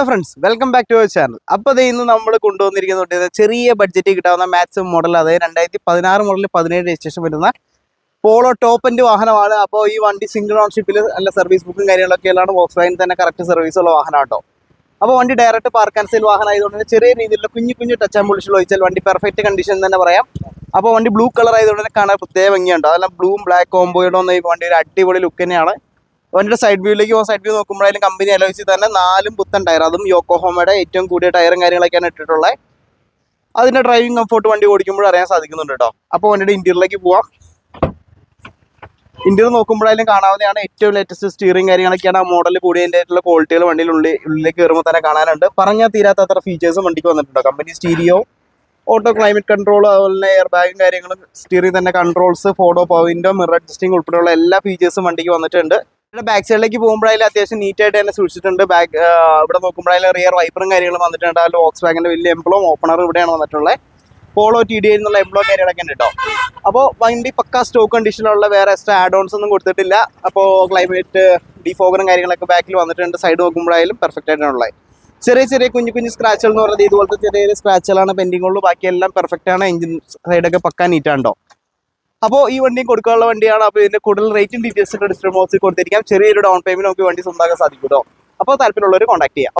Friends welcome back to our channel. അപ്പോൾ ഇന്ന് നമ്മൾ കൊണ്ടുവന്നിരിക്കുന്നത് ചെറിയ ബഡ്ജറ്റിൽ കിട്ടാവുന്ന മാക്സിമം മോഡൽ, അതായത് 2016 മോഡൽ 17 രജിസ്ട്രേഷൻ വരുന്ന പോളോ ടോപ്പ് എൻഡ് വാഹനമാണ്. അപ്പോൾ ഈ വണ്ടി സിംഗിൾ ഓൺഷിപ്പിൽ നല്ല സർവീസ് ബുക്കും കാര്യങ്ങളൊക്കെയാണ്. വോക്സ്വാഗൻ തന്നെ കറക്റ്റ് സർവീസുള്ള വാഹനം കേട്ടോ. അപ്പോൾ വണ്ടി ഡയറക്റ്റ് പാർക്ക് ആൻഡ് സെയിൽ വാഹനം ആയതുകൊണ്ട് ചെറിയ രീതിയിലുള്ള കുഞ്ഞു ടച്ച് ആൻഡ് പോളിഷിൽ ഒഴിച്ചാൽ വണ്ടി പെർഫെക്റ്റ് കണ്ടീഷൻ തന്നെ പറയാം. അപ്പോൾ വണ്ടി ബ്ലൂ കളർ ആയതുകൊണ്ട് തന്നെ കാണാൻ പ്രത്യേക ഭംഗിയുണ്ടോ. അതെല്ലാം ബ്ലൂവും ബ്ലാക്ക് കോമ്പോയുടെ ഒന്നും ഈ വണ്ടി ഒരു അടിപൊളി ലുക്ക് തന്നെയാണ്. വണ്ടിയുടെ സൈഡ് വ്യൂയിലേക്ക് സൈഡ് വ്യൂ നോക്കുമ്പോഴായാലും കമ്പനി അലോയ്സിൽ തന്നെ 4 പുത്തൻ ടയർ, അതും യോക്കോഹോമയുടെ ഏറ്റവും കൂടിയ ടയറും കാര്യങ്ങളൊക്കെയാണ് ഇട്ടിട്ടുള്ളത്. അതിൻ്റെ ഡ്രൈവിംഗ് കംഫോർട്ട് വണ്ടി ഓടിക്കുമ്പോൾ അറിയാൻ സാധിക്കുന്നുണ്ട് കേട്ടോ. അപ്പോൾ വണ്ടിയുടെ ഇന്റീരിയറിലേക്ക് പോവാം. ഇന്റീരിയർ നോക്കുമ്പോഴായാലും കാണാവുന്നതാണ്. ഏറ്റവും ലേറ്റസ്റ്റ് സ്റ്റിയറിംഗ് കാര്യങ്ങളൊക്കെയാണ്. ആ മോഡൽ കൂടിയതിൻ്റെ ആയിട്ടുള്ള ക്വാളിറ്റികൾ വണ്ടിയിൽ ഉള്ളിലേക്ക് കയറുമ്പോൾ തന്നെ കാണാനുണ്ട്. പറഞ്ഞാൽ തീരാത്ത അത്ര ഫീച്ചേഴ്സും വണ്ടിക്ക് വന്നിട്ടുണ്ടോ. Company stereo, auto climate control, അതുപോലെ തന്നെ എയർ ബാഗും കാര്യങ്ങളും, സ്റ്റിയറിംഗ് തന്നെ കൺട്രോൾസ്, ഫോട്ടോ പവറിൻ്റെ മിറർ അഡ്ജസ്റ്റിംഗ് ഉൾപ്പെടെയുള്ള എല്ലാ ഫീച്ചേഴ്സും വണ്ടിക്ക് വന്നിട്ടുണ്ട്. ബാക്ക് സൈഡിലേക്ക് പോകുമ്പോഴായാലും അത്യാവശ്യം നീറ്റായിട്ട് തന്നെ സൂക്ഷിച്ചിട്ടുണ്ട്. ഇവിടെ നോക്കുമ്പോഴായാലും റിയർ വൈപ്പറും കാര്യങ്ങളും വന്നിട്ടുണ്ട്. അതിൽ വോക്സ്വാഗൻ്റെ വലിയ എംബ്ലം ഓപ്പണർ ഇവിടെയാണ് വന്നിട്ടുള്ളത്. പോളോ TDI എന്നുള്ള എംബ്ലം കാര്യങ്ങളൊക്കെ ഉണ്ട് കേട്ടോ. അപ്പോൾ വണ്ടി പക്കാ സ്റ്റോക്ക് കണ്ടീഷനിലുള്ള വേറെ എക്സ്ട്രാ ആഡ് ഓൺസ് ഒന്നും കൊടുത്തിട്ടില്ല. അപ്പോൾ ക്ലൈമറ്റ് ഡിഫോഗറും കാര്യങ്ങളൊക്കെ ബാക്കിൽ വന്നിട്ടുണ്ട്. സൈഡ് നോക്കുമ്പോഴായാലും പെർഫെക്റ്റ് ആയിട്ടാണുള്ളത്. ചെറിയ കുഞ്ഞു സ്ക്രാച്ചുകൾ എന്ന് പറയുന്നത് ഇതുപോലത്തെ ചെറിയ സ്ക്രാച്ചുകളാണ് പെൻഡിങ് ഉള്ളൂ. ബാക്കിയെല്ലാം പെർഫെക്റ്റ് ആണ്. എഞ്ചിൻ സൈഡൊക്കെ പക്കാ നീറ്റാണ്ടോ. അപ്പോൾ ഈ വണ്ടി കൊടുക്കാനുള്ള വണ്ടിയാണ്. അപ്പോൾ ഇതിന്റെ കൂടുതൽ റേറ്റും ഡീറ്റെയിൽസ് ഡിസ്ക്രിപ്ഷൻ ബോക്സിൽ കൊടുത്തിരിക്കാം. ചെറിയൊരു ഡൗൺ പേയ്മെന്റ് നമുക്ക് വണ്ടി സ്വന്തമാക്കാൻ സാധിക്കും കേട്ടോ. അപ്പോൾ താല്പര്യമുള്ളവർ കോൺടാക്ട് ചെയ്യാം.